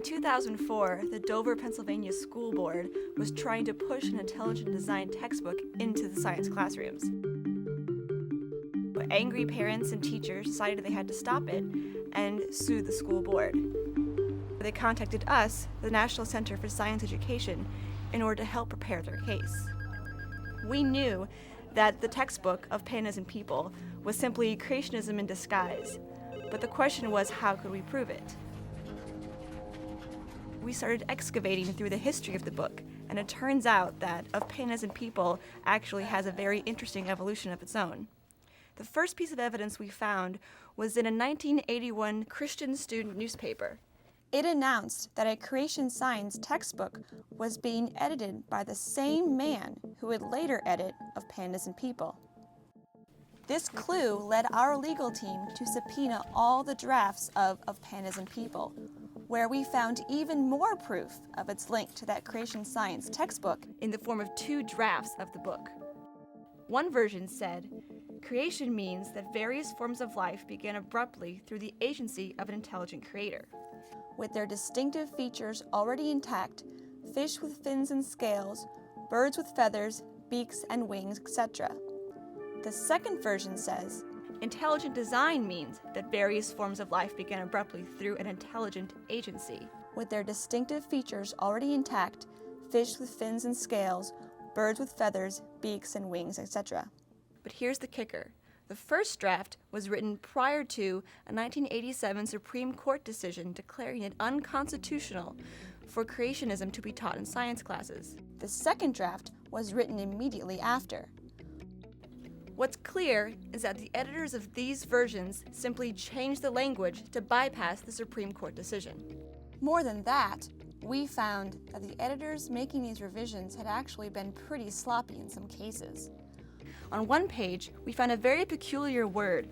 In 2004, the Dover, Pennsylvania School Board was trying to push an intelligent design textbook into the science classrooms. But angry parents and teachers decided they had to stop it and sue the school board. They contacted us, the National Center for Science Education, in order to help prepare their case. We knew that the textbook of Pan and People was simply creationism in disguise, but the question was, how could we prove it? We started excavating through the history of the book, and it turns out that Of Pan and People actually has a very interesting evolution of its own. The first piece of evidence we found was in a 1981 Christian student newspaper. It announced that a creation science textbook was being edited by the same man who would later edit Of Pandas and People. This clue led our legal team to subpoena all the drafts of Pandas and People, where we found even more proof of its link to that creation science textbook in the form of 2 drafts of the book. One version said, "Creation means that various forms of life began abruptly through the agency of an intelligent creator. With their distinctive features already intact, fish with fins and scales, birds with feathers, beaks and wings, etc." The second version says, "Intelligent design means that various forms of life began abruptly through an intelligent agency. With their distinctive features already intact, fish with fins and scales, birds with feathers, beaks and wings, etc." But here's the kicker. The first draft was written prior to a 1987 Supreme Court decision declaring it unconstitutional for creationism to be taught in science classes. The second draft was written immediately after. What's clear is that the editors of these versions simply changed the language to bypass the Supreme Court decision. More than that, we found that the editors making these revisions had actually been pretty sloppy in some cases. On one page, we found a very peculiar word,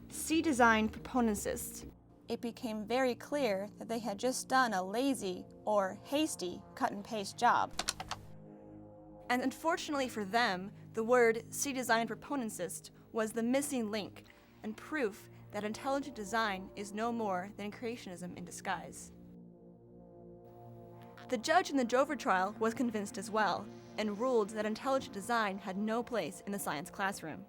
C-design proponentsist. It became very clear that they had just done a lazy or hasty cut-and-paste job. And unfortunately for them, the word C-design proponentsist was the missing link and proof that intelligent design is no more than creationism in disguise. The judge in the Dover trial was convinced as well, and ruled that intelligent design had no place in the science classroom.